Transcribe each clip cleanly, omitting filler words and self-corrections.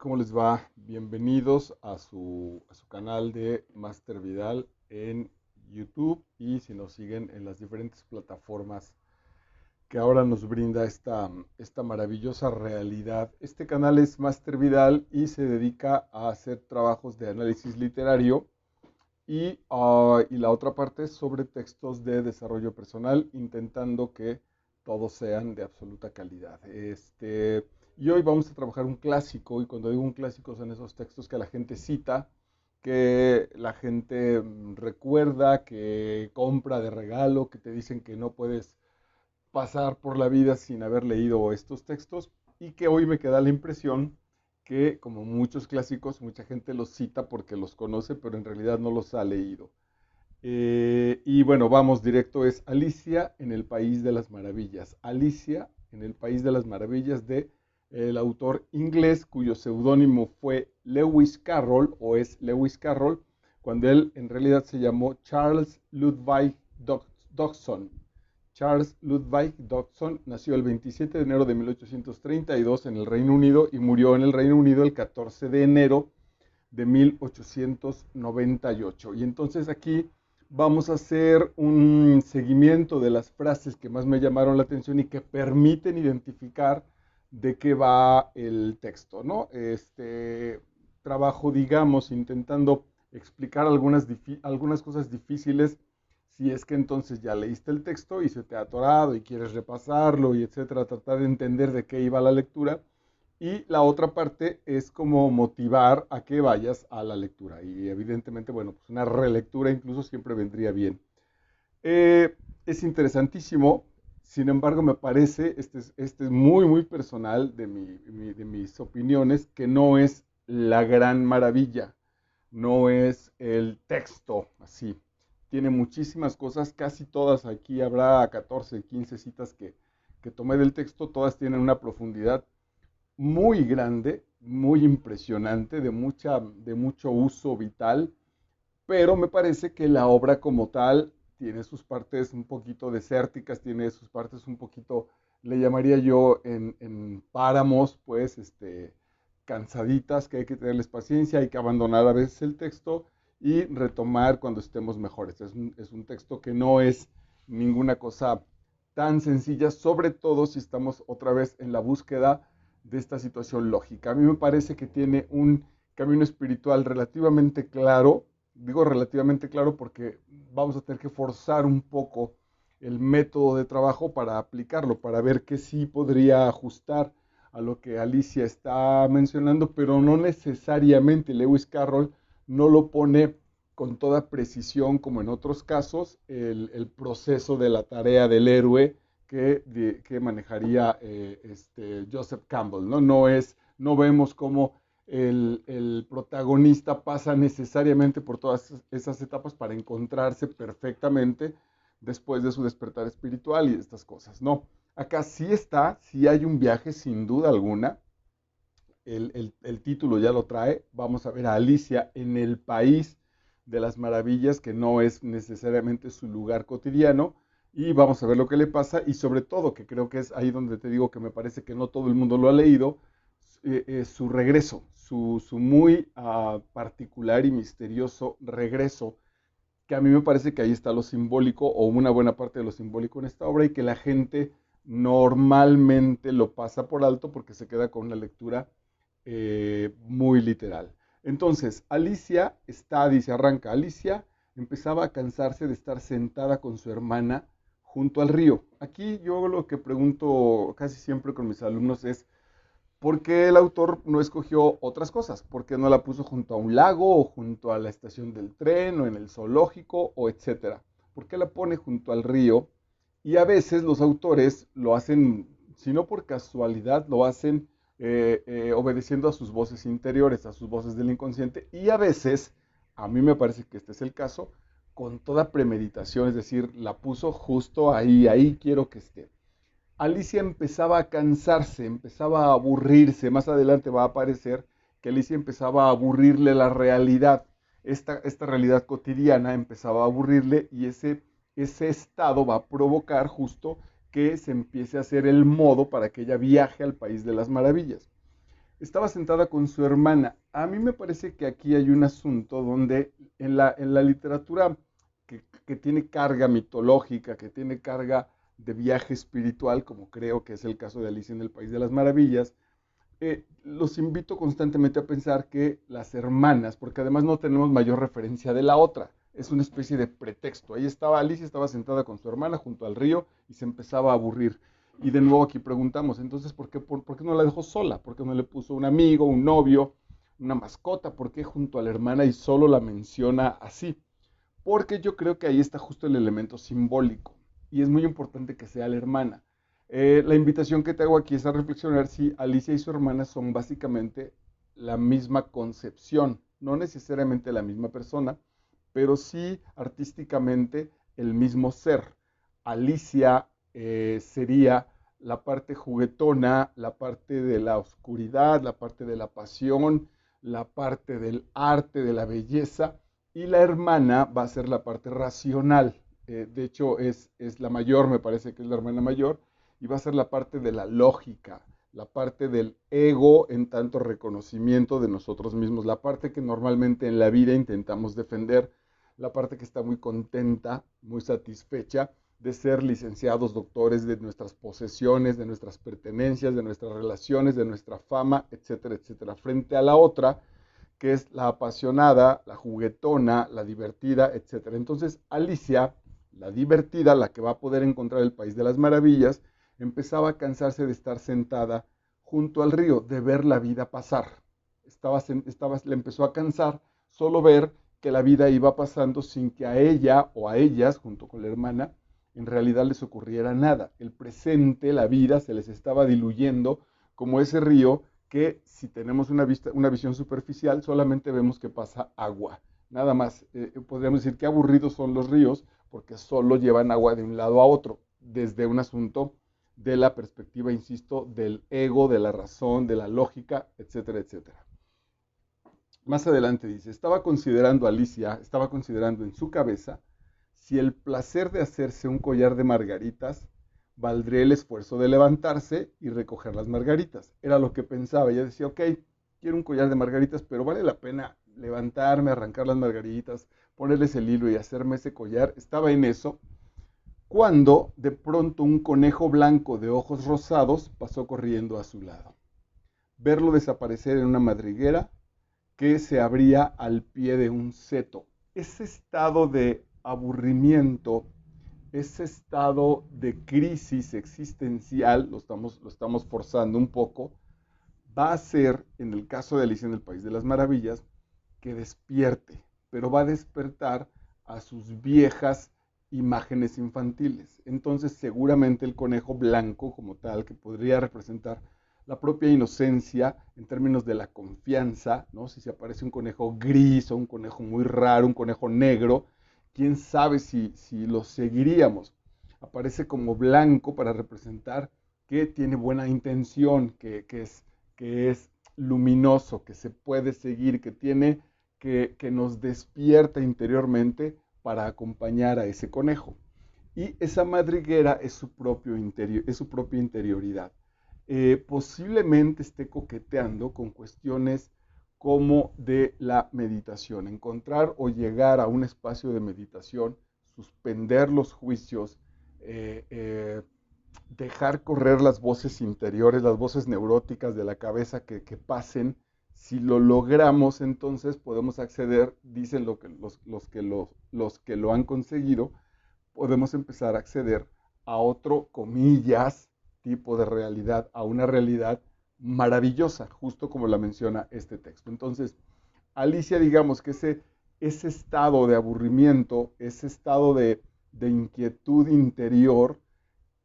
¿Cómo les va? Bienvenidos a su canal de Master Vidal en YouTube y si nos siguen en las diferentes plataformas que ahora nos brinda esta maravillosa realidad. Este canal es Master Vidal y se dedica a hacer trabajos de análisis literario y la otra parte es sobre textos de desarrollo personal, intentando que todos sean de absoluta calidad. Y hoy vamos a trabajar un clásico, y cuando digo un clásico son esos textos que la gente cita, que la gente recuerda, que compra de regalo, que te dicen que no puedes pasar por la vida sin haber leído estos textos, y que hoy me queda la impresión que, como muchos clásicos, mucha gente los cita porque los conoce, pero en realidad no los ha leído. Y bueno, vamos directo, es Alicia en el País de las Maravillas. Alicia en el País de las Maravillas de el autor inglés cuyo seudónimo fue Lewis Carroll o es Lewis Carroll, cuando él en realidad se llamó Charles Ludwig Dodgson. Charles Ludwig Dodgson nació el 27 de enero de 1832 en el Reino Unido y murió en el Reino Unido el 14 de enero de 1898. Y entonces aquí vamos a hacer un seguimiento de las frases que más me llamaron la atención y que permiten identificar de qué va el texto, ¿no? Trabajo, digamos, intentando explicar algunas cosas difíciles, si es que entonces ya leíste el texto y se te ha atorado y quieres repasarlo y etcétera, tratar de entender de qué iba la lectura. Y la otra parte es como motivar a que vayas a la lectura. Y evidentemente, bueno, pues una relectura incluso siempre vendría bien. Es interesantísimo, sin embargo, me parece, este es muy, muy personal de mis opiniones, que no es la gran maravilla, no es el texto así. Tiene muchísimas cosas, casi todas aquí, habrá 14, 15 citas que tomé del texto, todas tienen una profundidad muy grande, muy impresionante, de mucho uso vital, pero me parece que la obra como tal tiene sus partes un poquito desérticas, tiene sus partes un poquito, le llamaría yo, en páramos, pues, cansaditas, que hay que tenerles paciencia, hay que abandonar a veces el texto y retomar cuando estemos mejores. Es un texto que no es ninguna cosa tan sencilla, sobre todo si estamos otra vez en la búsqueda de esta situación lógica. A mí me parece que tiene un camino espiritual relativamente claro. Digo relativamente claro porque vamos a tener que forzar un poco el método de trabajo para aplicarlo, para ver qué sí podría ajustar a lo que Alicia está mencionando, pero no necesariamente. Lewis Carroll no lo pone con toda precisión como en otros casos el proceso de la tarea del héroe que manejaría Joseph Campbell, ¿no? No vemos cómo el protagonista pasa necesariamente por todas esas etapas para encontrarse perfectamente después de su despertar espiritual y estas cosas, ¿no? Acá sí hay un viaje sin duda alguna, el título ya lo trae, vamos a ver a Alicia en el País de las Maravillas, que no es necesariamente su lugar cotidiano, y vamos a ver lo que le pasa, y sobre todo, que creo que es ahí donde te digo que me parece que no todo el mundo lo ha leído, su regreso, su muy particular y misterioso regreso, que a mí me parece que ahí está lo simbólico, o una buena parte de lo simbólico en esta obra, y que la gente normalmente lo pasa por alto porque se queda con una lectura muy literal. Entonces, arranca, Alicia empezaba a cansarse de estar sentada con su hermana junto al río. Aquí yo lo que pregunto casi siempre con mis alumnos es, ¿por qué el autor no escogió otras cosas? ¿Por qué no la puso junto a un lago o junto a la estación del tren o en el zoológico o etcétera? ¿Por qué la pone junto al río? Y a veces los autores lo hacen, si no por casualidad, lo hacen obedeciendo a sus voces interiores, a sus voces del inconsciente, y a veces, a mí me parece que este es el caso, con toda premeditación, es decir, la puso justo ahí, ahí quiero que esté. Alicia empezaba a cansarse, empezaba a aburrirse, más adelante va a aparecer que Alicia empezaba a aburrirle la realidad, esta realidad cotidiana empezaba a aburrirle y ese estado va a provocar justo que se empiece a hacer el modo para que ella viaje al país de las maravillas. Estaba sentada con su hermana. A mí me parece que aquí hay un asunto donde en la literatura que tiene carga mitológica, que tiene carga de viaje espiritual, como creo que es el caso de Alicia en el País de las Maravillas, los invito constantemente a pensar que las hermanas, porque además no tenemos mayor referencia de la otra, es una especie de pretexto. Ahí estaba Alicia, estaba sentada con su hermana junto al río y se empezaba a aburrir. Y de nuevo aquí preguntamos, entonces, ¿por qué no la dejó sola? ¿Por qué no le puso un amigo, un novio, una mascota? ¿Por qué junto a la hermana y solo la menciona así? Porque yo creo que ahí está justo el elemento simbólico y es muy importante que sea la hermana. La invitación que te hago aquí es a reflexionar si Alicia y su hermana son básicamente la misma concepción, no necesariamente la misma persona, pero sí artísticamente el mismo ser. Alicia sería la parte juguetona, la parte de la oscuridad, la parte de la pasión, la parte del arte, de la belleza, y la hermana va a ser la parte racional. De hecho, es la mayor, me parece que es la hermana mayor, y va a ser la parte de la lógica, la parte del ego en tanto reconocimiento de nosotros mismos, la parte que normalmente en la vida intentamos defender, la parte que está muy contenta, muy satisfecha de ser licenciados, doctores de nuestras posesiones, de nuestras pertenencias, de nuestras relaciones, de nuestra fama, etcétera, etcétera, frente a la otra, que es la apasionada, la juguetona, la divertida, etcétera. Entonces, Alicia, la divertida, la que va a poder encontrar el País de las Maravillas, empezaba a cansarse de estar sentada junto al río, de ver la vida pasar. Le empezó a cansar solo ver que la vida iba pasando sin que a ella o a ellas, junto con la hermana, en realidad les ocurriera nada. El presente, la vida, se les estaba diluyendo como ese río que si tenemos una visión superficial, solamente vemos que pasa agua. Nada más, podríamos decir que aburridos son los ríos porque solo llevan agua de un lado a otro, desde un asunto de la perspectiva, insisto, del ego, de la razón, de la lógica, etcétera, etcétera. Más adelante dice, Alicia, estaba considerando en su cabeza si el placer de hacerse un collar de margaritas valdría el esfuerzo de levantarse y recoger las margaritas. Era lo que pensaba. Ella decía, ok, quiero un collar de margaritas, pero vale la pena levantarme, arrancar las margaritas, ponerles el hilo y hacerme ese collar. Estaba en eso cuando de pronto un conejo blanco de ojos rosados pasó corriendo a su lado. Verlo desaparecer en una madriguera que se abría al pie de un seto. Ese estado de aburrimiento, ese estado de crisis existencial, lo estamos forzando un poco, va a ser, en el caso de Alicia en el País de las Maravillas, que despierte, pero va a despertar a sus viejas imágenes infantiles. Entonces seguramente el conejo blanco como tal, que podría representar la propia inocencia en términos de la confianza, ¿no? Si se aparece un conejo gris o un conejo muy raro, un conejo negro, quién sabe si lo seguiríamos. Aparece como blanco para representar que tiene buena intención, que es luminoso, que se puede seguir, que nos despierta interiormente para acompañar a ese conejo. Y esa madriguera es su propio interior, es su propia interioridad. Posiblemente esté coqueteando con cuestiones como de la meditación, encontrar o llegar a un espacio de meditación, suspender los juicios, eh, eh, dejar correr las voces interiores, las voces neuróticas de la cabeza que pasen. Si lo logramos, entonces podemos acceder, dicen los que lo han conseguido, podemos empezar a acceder a otro, comillas, tipo de realidad, a una realidad maravillosa, justo como la menciona este texto. Entonces, Alicia, digamos que ese estado de aburrimiento, ese estado de inquietud interior,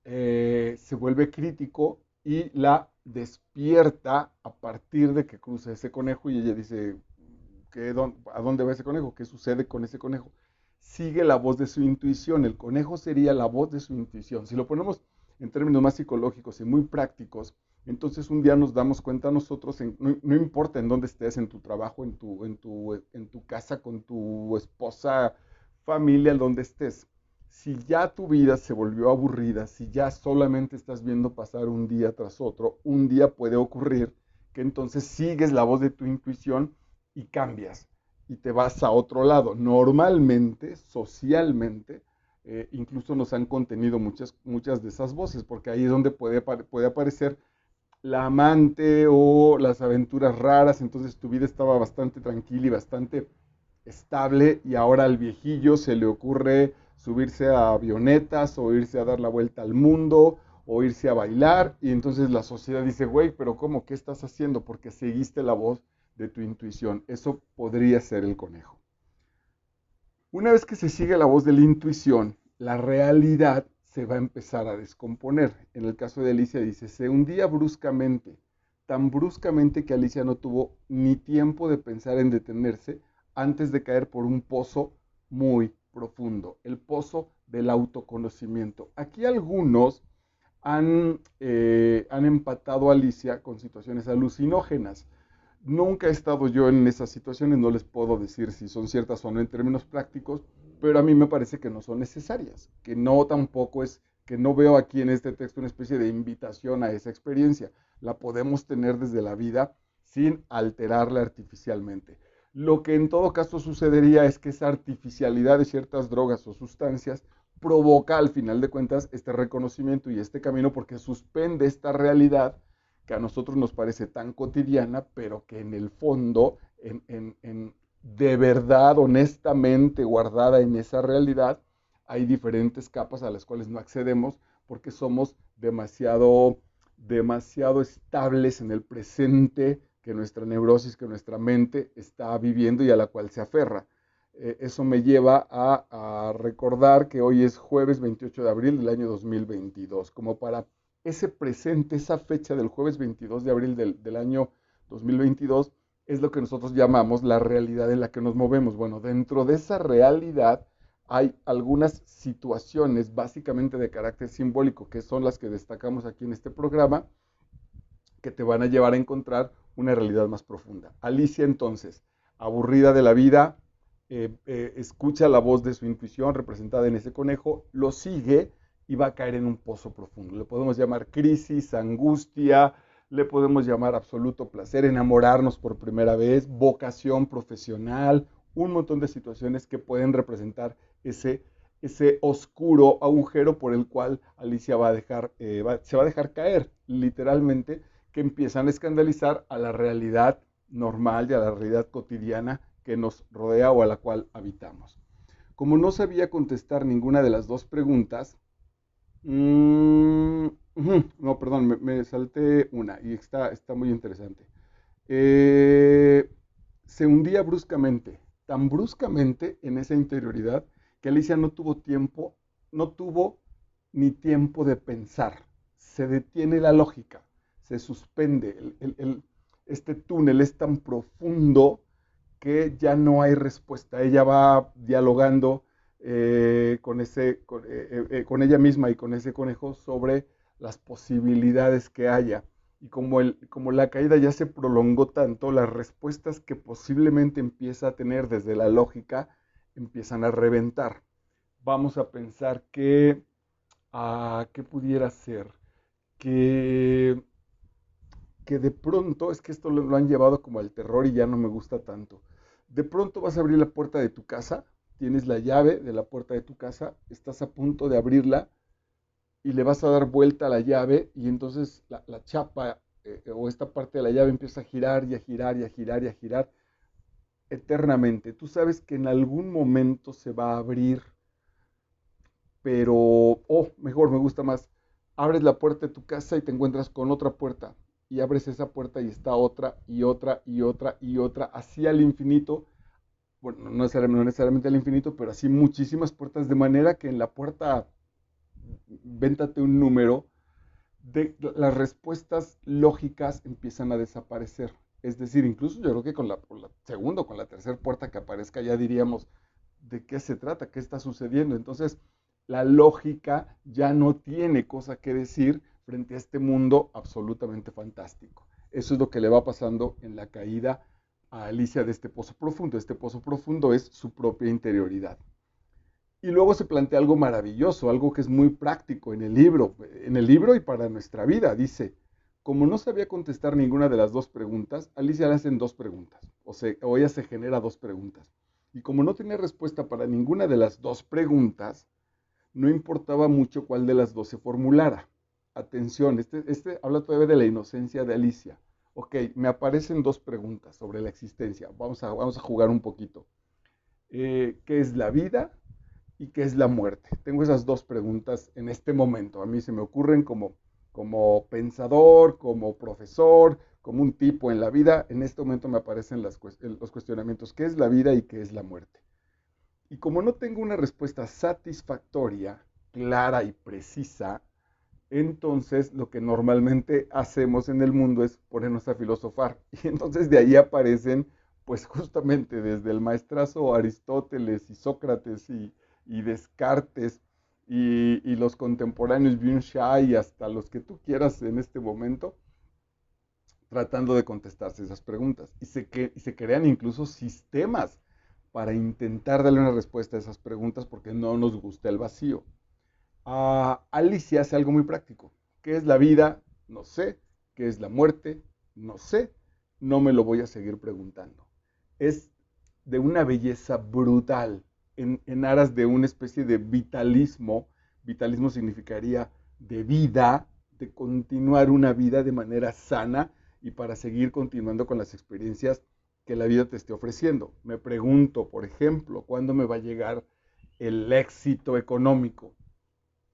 se vuelve crítico y la despierta a partir de que cruza ese conejo y ella dice, ¿a dónde va ese conejo? ¿Qué sucede con ese conejo? Sigue la voz de su intuición, el conejo sería la voz de su intuición. Si lo ponemos en términos más psicológicos y muy prácticos, entonces un día nos damos cuenta nosotros, no importa en dónde estés, en tu trabajo, en tu casa, con tu esposa, familia, en donde estés, si ya tu vida se volvió aburrida, si ya solamente estás viendo pasar un día tras otro, un día puede ocurrir que entonces sigues la voz de tu intuición y cambias y te vas a otro lado. Normalmente, socialmente, incluso nos han contenido muchas de esas voces, porque ahí es donde puede aparecer la amante o las aventuras raras, entonces tu vida estaba bastante tranquila y bastante estable y ahora al viejillo se le ocurre subirse a avionetas o irse a dar la vuelta al mundo o irse a bailar y entonces la sociedad dice, güey, pero ¿cómo? ¿Qué estás haciendo? Porque seguiste la voz de tu intuición. Eso podría ser el conejo. Una vez que se sigue la voz de la intuición, la realidad se va a empezar a descomponer. En el caso de Alicia dice, se hundía bruscamente, tan bruscamente que Alicia no tuvo ni tiempo de pensar en detenerse antes de caer por un pozo muy profundo, el pozo del autoconocimiento. Aquí algunos han empatado a Alicia con situaciones alucinógenas. Nunca he estado yo en esas situaciones, no les puedo decir si son ciertas o no en términos prácticos, pero a mí me parece que no son necesarias, que no tampoco es, que no veo aquí en este texto una especie de invitación a esa experiencia. La podemos tener desde la vida sin alterarla artificialmente. Lo que en todo caso sucedería es que esa artificialidad de ciertas drogas o sustancias provoca al final de cuentas este reconocimiento y este camino porque suspende esta realidad que a nosotros nos parece tan cotidiana, pero que en el fondo, de verdad, honestamente guardada en esa realidad, hay diferentes capas a las cuales no accedemos porque somos demasiado estables en el presente que nuestra neurosis, que nuestra mente está viviendo y a la cual se aferra. Eso me lleva a recordar que hoy es jueves 28 de abril del año 2022, como para ese presente, esa fecha del jueves 22 de abril del año 2022, es lo que nosotros llamamos la realidad en la que nos movemos. Bueno, dentro de esa realidad hay algunas situaciones básicamente de carácter simbólico, que son las que destacamos aquí en este programa, que te van a llevar a encontrar una realidad más profunda. Alicia entonces, aburrida de la vida, escucha la voz de su intuición representada en ese conejo, lo sigue y va a caer en un pozo profundo. Le podemos llamar crisis, angustia, le podemos llamar absoluto placer, enamorarnos por primera vez, vocación profesional, un montón de situaciones que pueden representar ese oscuro agujero por el cual Alicia se va a dejar caer, literalmente, que empiezan a escandalizar a la realidad normal y a la realidad cotidiana que nos rodea o a la cual habitamos. Como no sabía contestar ninguna de las dos preguntas, no, perdón, me salté una y está muy interesante. Eh, Se hundía bruscamente, tan bruscamente en esa interioridad que Alicia no tuvo tiempo, no tuvo ni tiempo de pensar. Se detiene la lógica, se suspende. Este túnel es tan profundo que ya no hay respuesta. Ella va dialogando con ella misma y con ese conejo sobre las posibilidades que haya. Y como la caída ya se prolongó tanto, las respuestas que posiblemente empieza a tener desde la lógica empiezan a reventar. Vamos a pensar ¿qué pudiera ser? Que, que de pronto, es que esto lo han llevado como al terror y ya no me gusta tanto. De pronto vas a abrir la puerta de tu casa, tienes la llave de la puerta de tu casa, estás a punto de abrirla y le vas a dar vuelta a la llave y entonces la chapa o esta parte de la llave empieza a girar y a girar y a girar y a girar eternamente. Tú sabes que en algún momento se va a abrir, pero, mejor, me gusta más, abres la puerta de tu casa y te encuentras con otra puerta y abres esa puerta y está otra y otra y otra y otra, así al infinito, bueno, no necesariamente al infinito, pero así muchísimas puertas, de manera que en la puerta, véntate un número, las respuestas lógicas empiezan a desaparecer. Es decir, incluso yo creo que con la segunda o con la tercera puerta que aparezca ya diríamos de qué se trata, qué está sucediendo. Entonces, la lógica ya no tiene cosa que decir frente a este mundo absolutamente fantástico. Eso es lo que le va pasando en la caída a Alicia de este pozo profundo. Este pozo profundo es su propia interioridad. Y luego se plantea algo maravilloso, algo que es muy práctico en el libro y para nuestra vida. Dice, Como no sabía contestar ninguna de las dos preguntas, Alicia le hacen dos preguntas, o ella se genera dos preguntas. Y como no tenía respuesta para ninguna de las dos preguntas, no importaba mucho cuál de las dos se formulara. Atención, este habla todavía de la inocencia de Alicia. Ok, me aparecen dos preguntas sobre la existencia. Vamos a jugar un poquito. ¿Qué es la vida y qué es la muerte? Tengo esas dos preguntas en este momento. A mí se me ocurren como pensador, como profesor, como un tipo en la vida. En este momento me aparecen los cuestionamientos. ¿Qué es la vida y qué es la muerte? Y como no tengo una respuesta satisfactoria, clara y precisa, entonces lo que normalmente hacemos en el mundo es ponernos a filosofar. Y entonces de ahí aparecen, pues justamente desde el maestrazo Aristóteles y Sócrates y Descartes y los contemporáneos Byung-Chul hasta los que tú quieras en este momento, tratando de contestarse esas preguntas. Y se crean incluso sistemas para intentar darle una respuesta a esas preguntas porque no nos gusta el vacío. Alicia hace algo muy práctico. ¿Qué es la vida? No sé. ¿Qué es la muerte? No sé. No me lo voy a seguir preguntando. Es de una belleza brutal en aras de una especie de vitalismo. Vitalismo significaría de vida, de continuar una vida de manera sana y para seguir continuando con las experiencias que la vida te esté ofreciendo. Me pregunto, por ejemplo, ¿cuándo me va a llegar el éxito económico?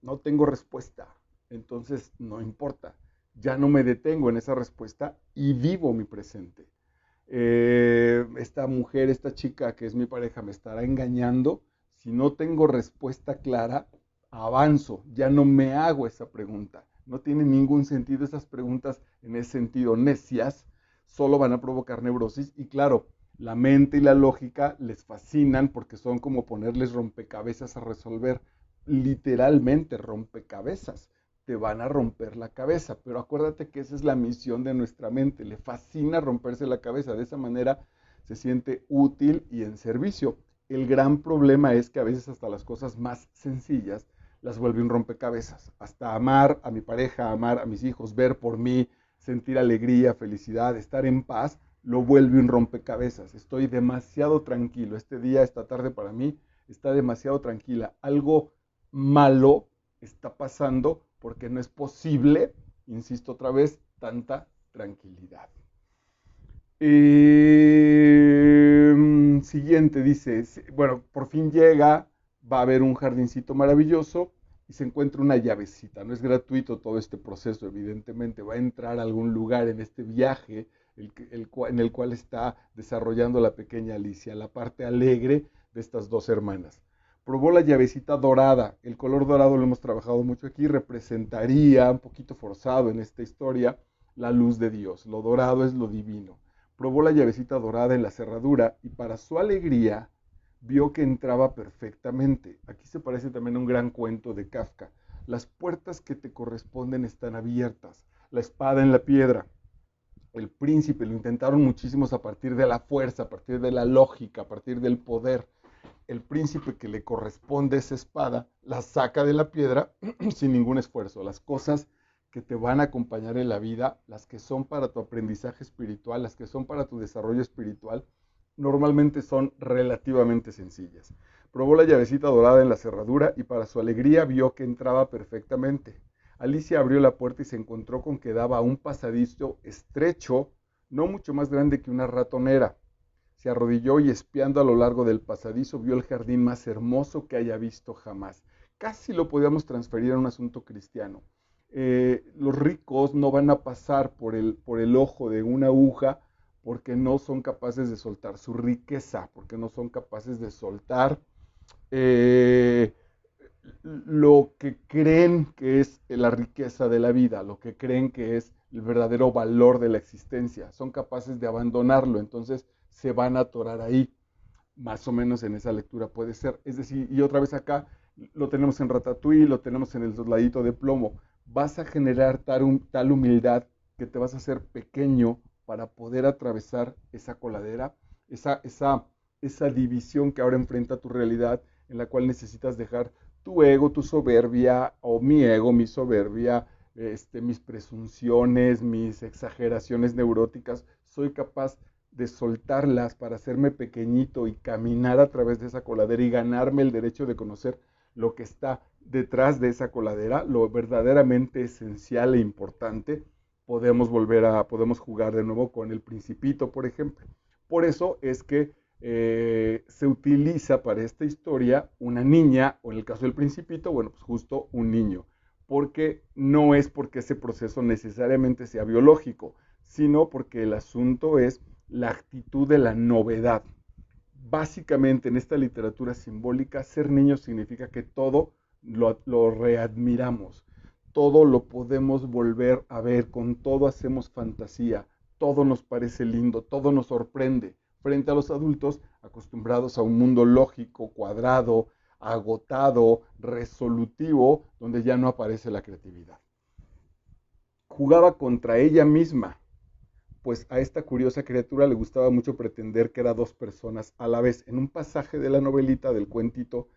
No tengo respuesta, entonces no importa. Ya no me detengo en esa respuesta y vivo mi presente. Esta mujer, esta chica que es mi pareja, me estará engañando. Si no tengo respuesta clara, avanzo, ya no me hago esa pregunta. No tiene ningún sentido esas preguntas en ese sentido necias, solo van a provocar neurosis y claro, la mente y la lógica les fascinan porque son como ponerles rompecabezas a resolver, literalmente rompecabezas. Te van a romper la cabeza, pero acuérdate que esa es la misión de nuestra mente, le fascina romperse la cabeza, de esa manera se siente útil y en servicio. El gran problema es que a veces hasta las cosas más sencillas las vuelve un rompecabezas, hasta amar a mi pareja, amar a mis hijos, ver por mí, sentir alegría, felicidad, estar en paz, lo vuelve un rompecabezas. Estoy demasiado tranquilo, este día, esta tarde para mí está demasiado tranquila, algo malo está pasando porque no es posible, insisto otra vez, tanta tranquilidad. Siguiente dice, bueno, por fin llega, va a haber un jardincito maravilloso y se encuentra una llavecita. No es gratuito todo este proceso, evidentemente, va a entrar a algún lugar en este viaje en el cual está desarrollando la pequeña Alicia, la parte alegre de estas dos hermanas. Probó la llavecita dorada. El color dorado lo hemos trabajado mucho aquí, representaría, un poquito forzado en esta historia, la luz de Dios. Lo dorado es lo divino. Probó la llavecita dorada en la cerradura y para su alegría vio que entraba perfectamente. Aquí se parece también a un gran cuento de Kafka. Las puertas que te corresponden están abiertas. La espada en la piedra. El príncipe lo intentaron muchísimos a partir de la fuerza, a partir de la lógica, a partir del poder. El príncipe que le corresponde esa espada la saca de la piedra sin ningún esfuerzo. Las cosas que te van a acompañar en la vida, las que son para tu aprendizaje espiritual, las que son para tu desarrollo espiritual, normalmente son relativamente sencillas. Probó la llavecita dorada en la cerradura y para su alegría vio que entraba perfectamente. Alicia abrió la puerta y se encontró con que daba a un pasadizo estrecho, no mucho más grande que una ratonera. Se arrodilló y espiando a lo largo del pasadizo vio el jardín más hermoso que haya visto jamás. Casi lo podíamos transferir a un asunto cristiano. Los ricos no van a pasar por el ojo de una aguja porque no son capaces de soltar su riqueza, porque no son capaces de soltar eh, lo que creen que es la riqueza de la vida, lo que creen que es el verdadero valor de la existencia. Son capaces de abandonarlo, entonces se van a atorar ahí. Más o menos en esa lectura puede ser. Es decir, y otra vez acá lo tenemos en Ratatouille, lo tenemos en el soldadito de plomo. Vas a generar tal humildad que te vas a hacer pequeño para poder atravesar esa coladera, esa, esa, esa división que ahora enfrenta tu realidad, en la cual necesitas dejar tu ego, tu soberbia, o mi ego, mi soberbia, mis presunciones, mis exageraciones neuróticas, soy capaz de soltarlas para hacerme pequeñito y caminar a través de esa coladera y ganarme el derecho de conocer lo que está detrás de esa coladera, lo verdaderamente esencial e importante, podemos jugar de nuevo con el Principito, por ejemplo. Por eso es que se utiliza para esta historia una niña, o en el caso del Principito, bueno, pues justo un niño, porque no es porque ese proceso necesariamente sea biológico, sino porque el asunto es la actitud de la novedad. Básicamente en esta literatura simbólica, ser niño significa que todo lo readmiramos, todo lo podemos volver a ver, con todo hacemos fantasía, todo nos parece lindo, todo nos sorprende, frente a los adultos acostumbrados a un mundo lógico, cuadrado, agotado, resolutivo, donde ya no aparece la creatividad. Jugaba contra ella misma, pues a esta curiosa criatura le gustaba mucho pretender que era dos personas a la vez. En un pasaje de la novelita, del cuentito,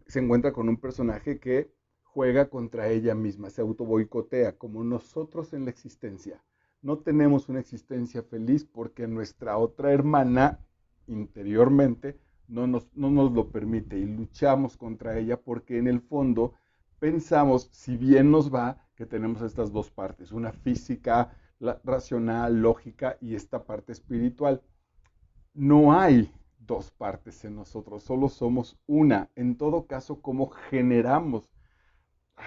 se encuentra con un personaje que juega contra ella misma, se autoboicotea, como nosotros en la existencia. No tenemos una existencia feliz porque nuestra otra hermana, interiormente, no nos lo permite y luchamos contra ella porque en el fondo pensamos, si bien nos va, que tenemos estas dos partes, una física, racional, lógica y esta parte espiritual. No hay dos partes en nosotros, solo somos una. En todo caso, ¿cómo generamos?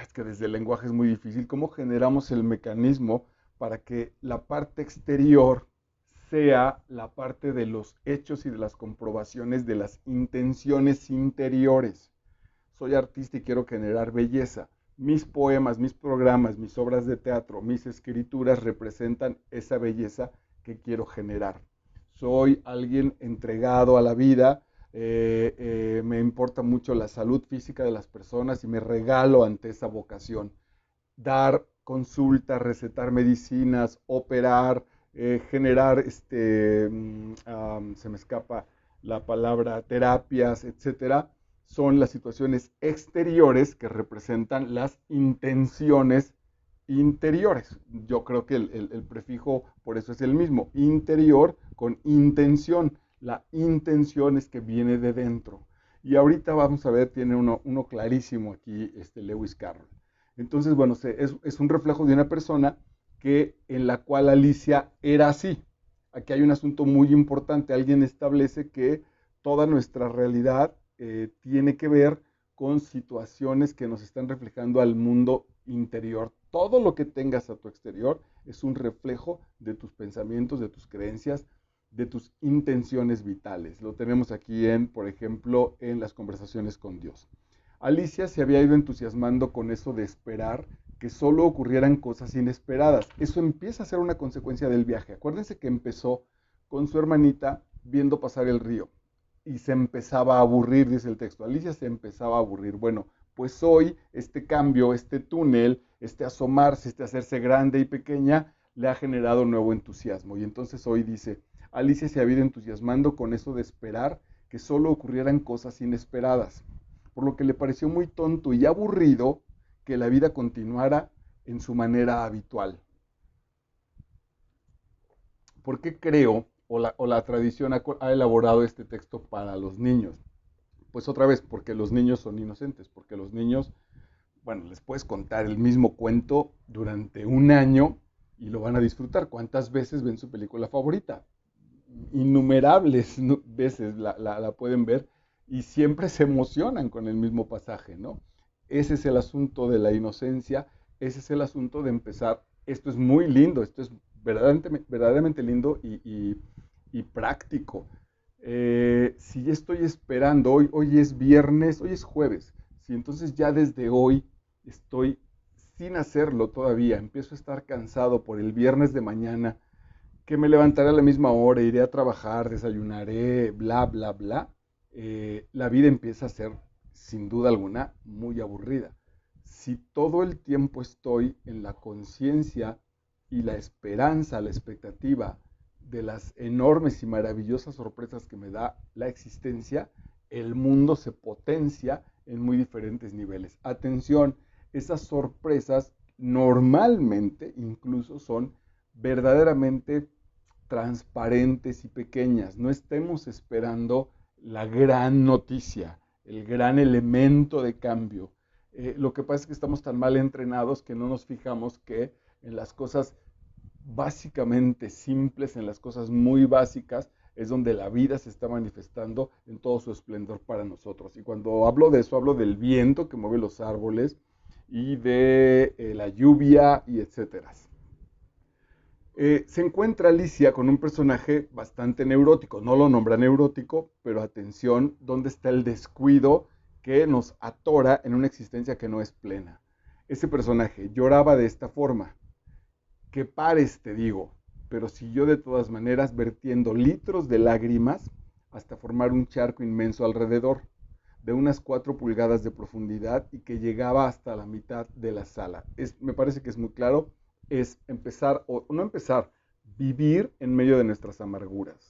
Es que desde el lenguaje es muy difícil. ¿Cómo generamos el mecanismo para que la parte exterior sea la parte de los hechos y de las comprobaciones de las intenciones interiores? Soy artista y quiero generar belleza. Mis poemas, mis programas, mis obras de teatro, mis escrituras representan esa belleza que quiero generar. Soy alguien entregado a la vida, me importa mucho la salud física de las personas y me regalo ante esa vocación. Dar consultas, recetar medicinas, operar, generar, se me escapa la palabra, terapias, etcétera, son las situaciones exteriores que representan las intenciones interiores. Yo creo que el prefijo por eso es el mismo, interior con intención. La intención es que viene de dentro. Y ahorita vamos a ver, tiene uno clarísimo aquí, Lewis Carroll. Entonces, bueno, es un reflejo de una persona en la cual Alicia era así. Aquí hay un asunto muy importante. Alguien establece que toda nuestra realidad tiene que ver con situaciones que nos están reflejando al mundo interior. Todo lo que tengas a tu exterior es un reflejo de tus pensamientos, de tus creencias, de tus intenciones vitales. Lo tenemos aquí por ejemplo, en las conversaciones con Dios. Alicia se había ido entusiasmando con eso de esperar que solo ocurrieran cosas inesperadas. Eso empieza a ser una consecuencia del viaje. Acuérdense que empezó con su hermanita viendo pasar el río y se empezaba a aburrir, dice el texto. Alicia se empezaba a aburrir. Bueno, pues hoy este cambio, este túnel, este asomarse, este hacerse grande y pequeña, le ha generado nuevo entusiasmo. Y entonces hoy dice, Alicia se había ido entusiasmando con eso de esperar que solo ocurrieran cosas inesperadas, por lo que le pareció muy tonto y aburrido que la vida continuara en su manera habitual. ¿Por qué creo o la tradición ha elaborado este texto para los niños? Pues otra vez, porque los niños son inocentes, porque los niños, bueno, les puedes contar el mismo cuento durante un año y lo van a disfrutar. ¿Cuántas veces ven su película favorita? Innumerables veces la pueden ver y siempre se emocionan con el mismo pasaje, ¿no? Ese es el asunto de la inocencia, ese es el asunto de empezar. Esto es muy lindo, esto es verdaderamente lindo y práctico. Si ya estoy esperando, hoy es viernes, hoy es jueves, si entonces ya desde hoy estoy sin hacerlo todavía, empiezo a estar cansado por el viernes de mañana, que me levantaré a la misma hora, iré a trabajar, desayunaré, bla, bla, bla, la vida empieza a ser, sin duda alguna, muy aburrida. Si todo el tiempo estoy en la conciencia y la esperanza, la expectativa de las enormes y maravillosas sorpresas que me da la existencia, el mundo se potencia en muy diferentes niveles. Atención, esas sorpresas normalmente incluso son verdaderamente transparentes y pequeñas. No estemos esperando la gran noticia, el gran elemento de cambio. Lo que pasa es que estamos tan mal entrenados que no nos fijamos que en las cosas básicamente simples, en las cosas muy básicas, es donde la vida se está manifestando en todo su esplendor para nosotros. Y cuando hablo de eso, hablo del viento que mueve los árboles y de la lluvia y etcétera. Se encuentra Alicia con un personaje bastante neurótico. No lo nombra neurótico, pero atención, ¿dónde está el descuido que nos atora en una existencia que no es plena? Ese personaje lloraba de esta forma. Que pares, te digo, pero siguió de todas maneras vertiendo litros de lágrimas hasta formar un charco inmenso alrededor, de unas 4 pulgadas de profundidad y que llegaba hasta la mitad de la sala. Me parece que es muy claro, es empezar, o no empezar, vivir en medio de nuestras amarguras,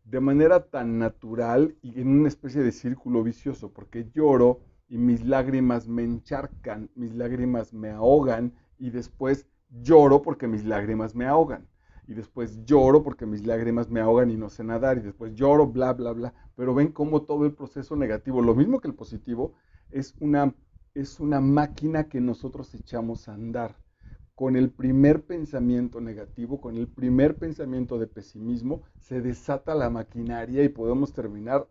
de manera tan natural y en una especie de círculo vicioso, porque lloro y mis lágrimas me encharcan, mis lágrimas me ahogan y después lloro porque mis lágrimas me ahogan. Y después lloro porque mis lágrimas me ahogan y no sé nadar. Y después lloro, bla, bla, bla. Pero ven cómo todo el proceso negativo, lo mismo que el positivo, es una máquina que nosotros echamos a andar. Con el primer pensamiento negativo, con el primer pensamiento de pesimismo, se desata la maquinaria y podemos terminar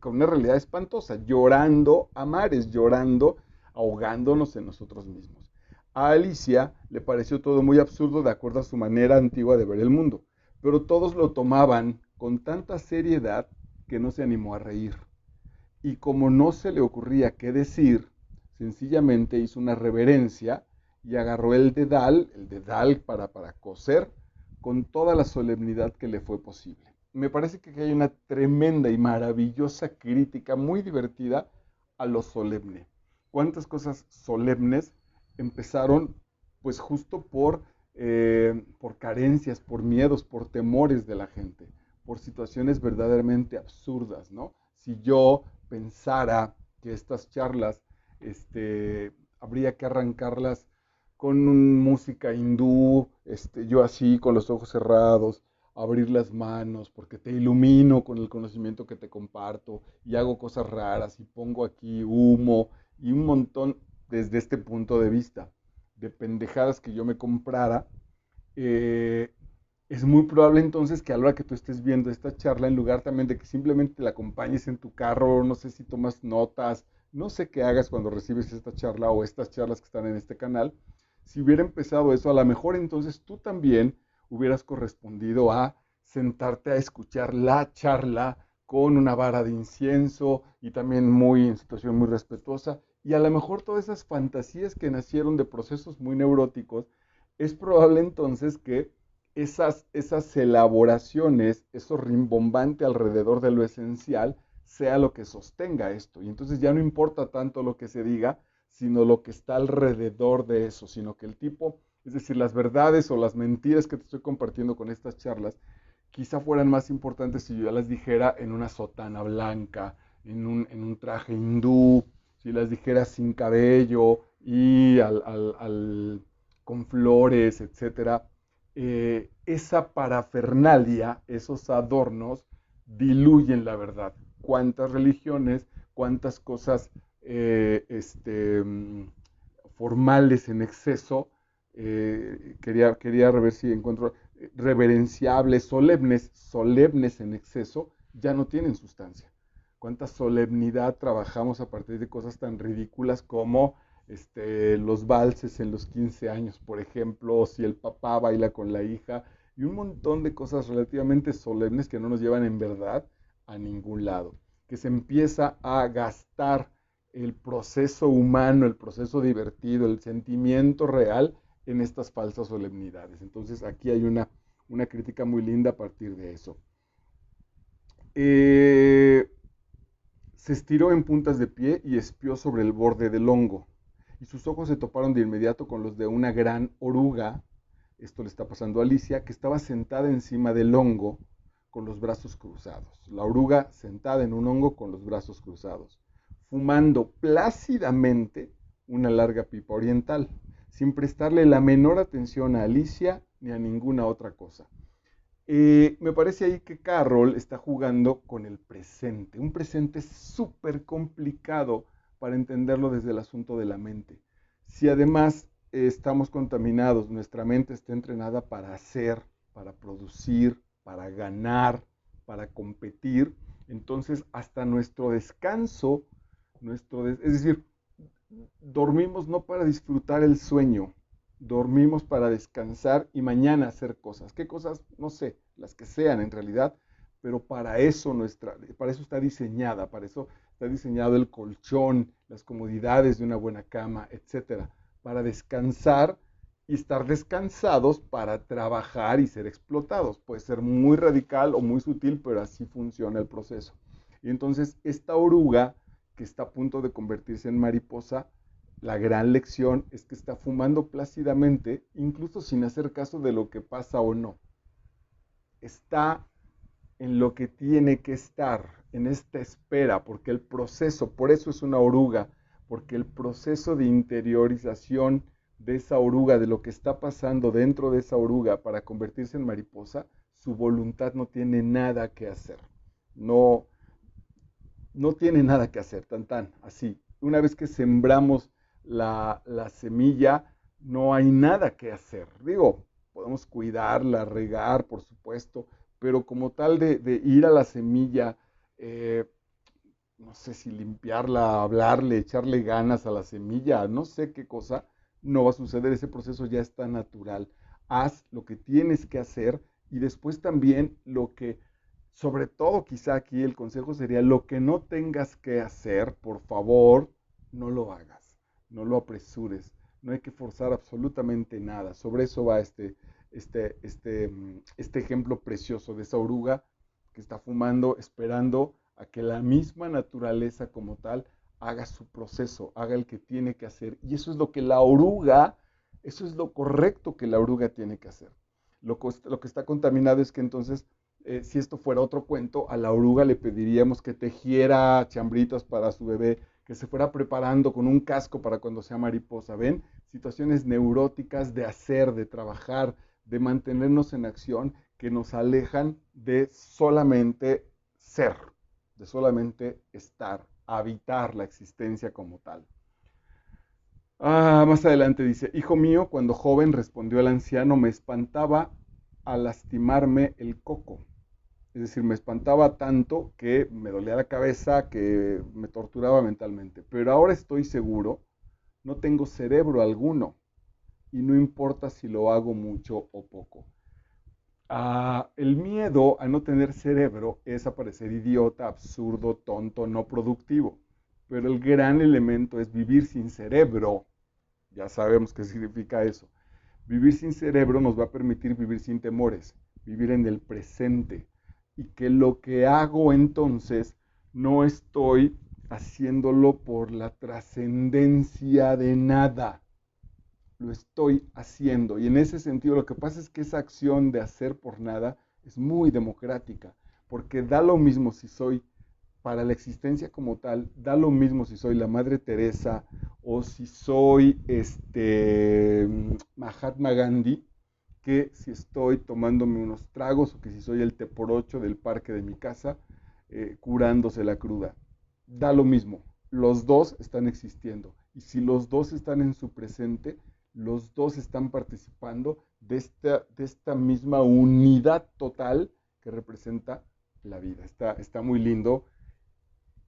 con una realidad espantosa, llorando a mares, llorando, ahogándonos en nosotros mismos. A Alicia le pareció todo muy absurdo de acuerdo a su manera antigua de ver el mundo, pero todos lo tomaban con tanta seriedad que no se animó a reír. Y como no se le ocurría qué decir, sencillamente hizo una reverencia y agarró el dedal para coser, con toda la solemnidad que le fue posible. Me parece que aquí hay una tremenda y maravillosa crítica muy divertida a lo solemne. ¿Cuántas cosas solemnes empezaron pues justo por carencias, por miedos, por temores de la gente, por situaciones verdaderamente absurdas, ¿no? Si yo pensara que estas charlas habría que arrancarlas con música hindú, yo así con los ojos cerrados, abrir las manos, porque te ilumino con el conocimiento que te comparto y hago cosas raras y pongo aquí humo y un montón desde este punto de vista de pendejadas que yo me comprara, eh, es muy probable entonces que a la hora que tú estés viendo esta charla, en lugar también de que simplemente la acompañes en tu carro, no sé si tomas notas, no sé qué hagas cuando recibes esta charla o estas charlas que están en este canal, si hubiera empezado eso, a lo mejor entonces tú también hubieras correspondido a sentarte a escuchar la charla con una vara de incienso y también muy en situación muy respetuosa. Y a lo mejor todas esas fantasías que nacieron de procesos muy neuróticos, es probable entonces que esas elaboraciones, eso rimbombante alrededor de lo esencial, sea lo que sostenga esto. Y entonces ya no importa tanto lo que se diga, sino lo que está alrededor de eso, sino que el tipo, es decir, las verdades o las mentiras que te estoy compartiendo con estas charlas, quizá fueran más importantes si yo ya las dijera en una sotana blanca, en un traje hindú, si las dijera sin cabello y con flores, etcétera. Esa parafernalia, esos adornos, diluyen la verdad. ¿Cuántas religiones, cuántas cosas formales en exceso? Quería ver si encuentro reverenciables, solemnes en exceso, ya no tienen sustancia. ¿Cuánta solemnidad trabajamos a partir de cosas tan ridículas como los valses en los 15 años, por ejemplo, o si el papá baila con la hija, y un montón de cosas relativamente solemnes que no nos llevan en verdad a ningún lado? Que se empieza a gastar el proceso humano, el proceso divertido, el sentimiento real en estas falsas solemnidades. Entonces aquí hay una crítica muy linda a partir de eso. Eh, Se estiró en puntas de pie y espió sobre el borde del hongo, y sus ojos se toparon de inmediato con los de una gran oruga, esto le está pasando a Alicia, que estaba sentada encima del hongo con los brazos cruzados. La oruga sentada en un hongo con los brazos cruzados, fumando plácidamente una larga pipa oriental. sin prestarle la menor atención a Alicia ni a ninguna otra cosa. Me parece ahí que Carroll está jugando con el presente, un presente súper complicado para entenderlo desde el asunto de la mente. Si además estamos contaminados, nuestra mente está entrenada para hacer, para producir, para ganar, para competir, entonces hasta nuestro descanso, es decir, dormimos no para disfrutar el sueño, dormimos para descansar y mañana hacer cosas. ¿Qué cosas? No sé, las que sean en realidad, pero para eso está diseñada, para eso está diseñado el colchón, las comodidades de una buena cama, etcétera, para descansar y estar descansados para trabajar y ser explotados. Puede ser muy radical o muy sutil, pero así funciona el proceso. Y entonces esta oruga que está a punto de convertirse en mariposa, la gran lección es que está fumando plácidamente, incluso sin hacer caso de lo que pasa o no. Está en lo que tiene que estar, en esta espera, porque el proceso, por eso es una oruga, porque el proceso de interiorización de esa oruga, de lo que está pasando dentro de esa oruga para convertirse en mariposa, su voluntad no tiene nada que hacer. No, no tiene nada que hacer, tan, así. Una vez que sembramos la semilla, no hay nada que hacer. Digo, podemos cuidarla, regar, por supuesto, pero como tal de ir a la semilla, eh, no sé si limpiarla, hablarle, echarle ganas a la semilla, no sé qué cosa, no va a suceder. Ese proceso ya está natural. Haz lo que tienes que hacer y después también lo que, sobre todo quizá aquí el consejo sería lo que no tengas que hacer, por favor, no lo hagas, no lo apresures, no hay que forzar absolutamente nada. Sobre eso va este ejemplo precioso de esa oruga que está fumando, esperando a que la misma naturaleza como tal haga su proceso, haga el que tiene que hacer. Y eso es lo que la oruga, eso es lo correcto que la oruga tiene que hacer. Lo que está contaminado es que entonces, si esto fuera otro cuento, a la oruga le pediríamos que tejiera chambritas para su bebé, que se fuera preparando con un casco para cuando sea mariposa. ¿Ven? Situaciones neuróticas de hacer, de trabajar, de mantenernos en acción que nos alejan de solamente ser, de solamente estar, habitar la existencia como tal. Más adelante dice, hijo mío, cuando joven respondió el anciano, me espantaba a lastimarme el coco. Es decir, me espantaba tanto que me dolía la cabeza, que me torturaba mentalmente. Pero ahora estoy seguro, no tengo cerebro alguno y no importa si lo hago mucho o poco. El miedo a no tener cerebro es a parecer idiota, absurdo, tonto, no productivo. Pero el gran elemento es vivir sin cerebro. Ya sabemos qué significa eso. Vivir sin cerebro nos va a permitir vivir sin temores, vivir en el presente. Y que lo que hago entonces no estoy haciéndolo por la trascendencia de nada, lo estoy haciendo. Y en ese sentido, lo que pasa es que esa acción de hacer por nada es muy democrática, porque da lo mismo si soy, para la existencia como tal, da lo mismo si soy la Madre Teresa o si soy Mahatma Gandhi, que si estoy tomándome unos tragos o que si soy el teporocho del parque de mi casa curándose la cruda. Da lo mismo, los dos están existiendo y si los dos están en su presente, los dos están participando de esta misma unidad total que representa la vida. Está muy lindo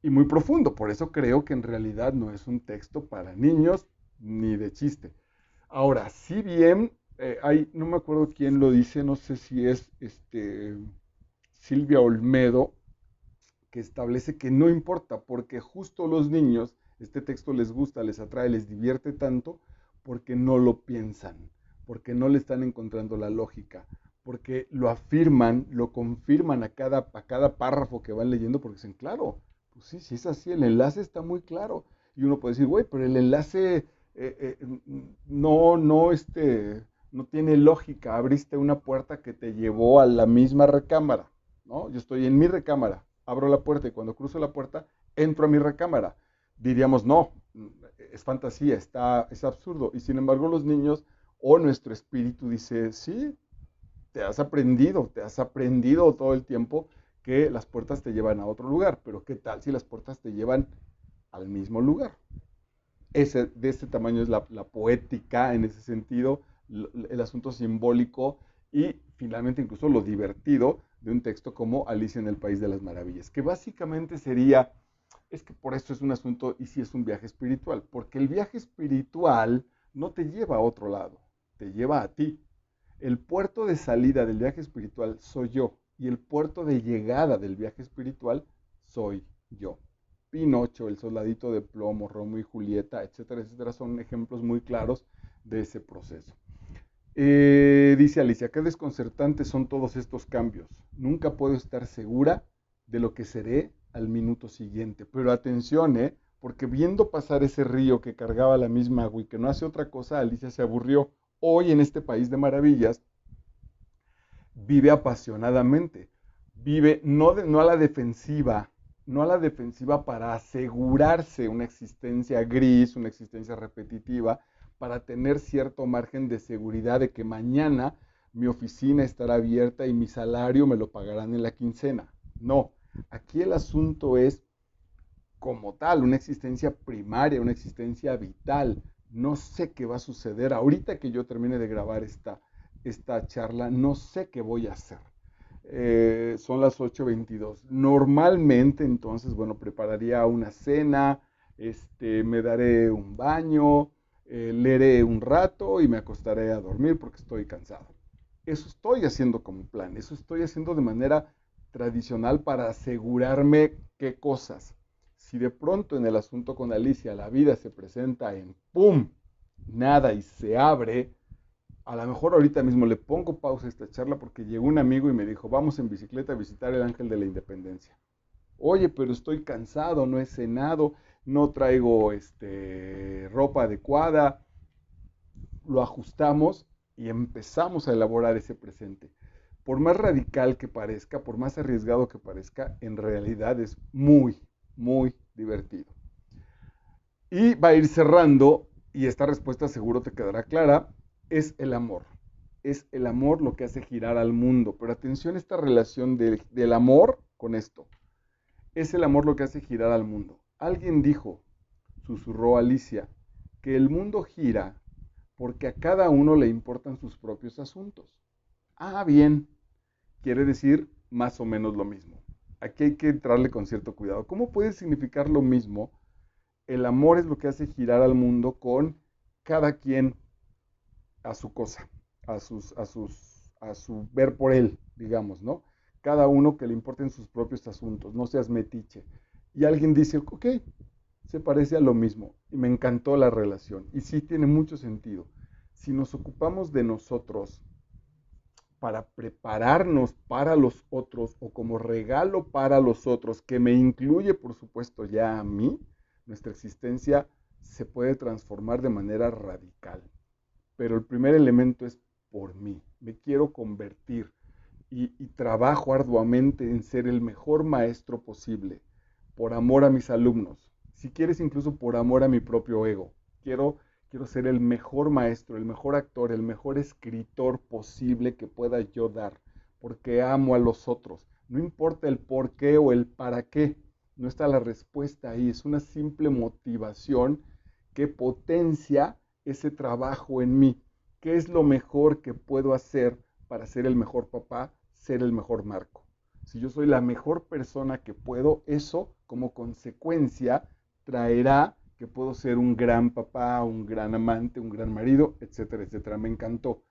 y muy profundo, por eso creo que en realidad no es un texto para niños ni de chiste. Ahora, si bien no me acuerdo quién lo dice, no sé si es Silvia Olmedo, que establece que no importa, porque justo los niños, este texto les gusta, les atrae, les divierte tanto, porque no lo piensan, porque no le están encontrando la lógica, porque lo afirman, lo confirman a cada párrafo que van leyendo, porque dicen, claro, pues sí, sí es así, el enlace está muy claro. Y uno puede decir, güey, pero el enlace no tiene lógica, abriste una puerta que te llevó a la misma recámara, ¿no? Yo estoy en mi recámara, abro la puerta y cuando cruzo la puerta entro a mi recámara. diríamos no, es fantasía, es absurdo. Y sin embargo los niños o nuestro espíritu dice, sí, te has aprendido todo el tiempo que las puertas te llevan a otro lugar, pero ¿qué tal si las puertas te llevan al mismo lugar? De este tamaño es la poética en ese sentido, el asunto simbólico y finalmente incluso lo divertido de un texto como Alicia en el País de las Maravillas, que básicamente sería, es que por eso es un asunto y si es un viaje espiritual, porque el viaje espiritual no te lleva a otro lado, te lleva a ti. El puerto de salida del viaje espiritual soy yo y el puerto de llegada del viaje espiritual soy yo. Pinocho, el soldadito de plomo, Romeo y Julieta, etcétera, etcétera, son ejemplos muy claros de ese proceso. Dice Alicia, qué desconcertantes son todos estos cambios. Nunca puedo estar segura de lo que seré al minuto siguiente. Pero atención, porque viendo pasar ese río que cargaba la misma agua y que no hace otra cosa, Alicia se aburrió. Hoy en este país de maravillas vive apasionadamente, vive no a la defensiva, no a la defensiva para asegurarse una existencia gris, una existencia repetitiva, para tener cierto margen de seguridad de que mañana mi oficina estará abierta y mi salario me lo pagarán en la quincena. No, aquí el asunto es como tal, una existencia primaria, una existencia vital. No sé qué va a suceder. Ahorita que yo termine de grabar esta charla, no sé qué voy a hacer. Son las 8:22. Normalmente, entonces, bueno, prepararía una cena, me daré un baño, leeré un rato y me acostaré a dormir porque estoy cansado. Eso estoy haciendo como plan, eso estoy haciendo de manera tradicional para asegurarme qué cosas. Si de pronto en el asunto con Alicia la vida se presenta en ¡pum! Nada y se abre, a lo mejor ahorita mismo le pongo pausa a esta charla porque llegó un amigo y me dijo, vamos en bicicleta a visitar el Ángel de la Independencia. Oye, pero estoy cansado, no he cenado, no traigo ropa adecuada. Lo ajustamos y empezamos a elaborar ese presente. Por más radical que parezca, por más arriesgado que parezca, en realidad es muy, muy divertido. Y va a ir cerrando, y esta respuesta seguro te quedará clara, es el amor. Es el amor lo que hace girar al mundo. Pero atención a esta relación del amor con esto. Es el amor lo que hace girar al mundo. Alguien dijo, susurró Alicia, que el mundo gira porque a cada uno le importan sus propios asuntos. Ah, bien, quiere decir más o menos lo mismo. Aquí hay que entrarle con cierto cuidado. ¿Cómo puede significar lo mismo? El amor es lo que hace girar al mundo con cada quien a su cosa, a su ver por él, digamos, ¿no? Cada uno que le importen sus propios asuntos, no seas metiche. Y alguien dice, ok, se parece a lo mismo. Y me encantó la relación. Y sí tiene mucho sentido. Si nos ocupamos de nosotros para prepararnos para los otros o como regalo para los otros, que me incluye por supuesto ya a mí, nuestra existencia se puede transformar de manera radical. Pero el primer elemento es por mí. Me quiero convertir y trabajo arduamente en ser el mejor maestro posible, por amor a mis alumnos. Si quieres, incluso por amor a mi propio ego. Quiero ser el mejor maestro, el mejor actor, el mejor escritor posible que pueda yo dar, porque amo a los otros. No importa el por qué o el para qué, no está la respuesta ahí, es una simple motivación que potencia ese trabajo en mí. ¿Qué es lo mejor que puedo hacer para ser el mejor papá, ser el mejor Marco? Si yo soy la mejor persona que puedo, eso como consecuencia traerá que puedo ser un gran papá, un gran amante, un gran marido, etcétera, etcétera. Me encantó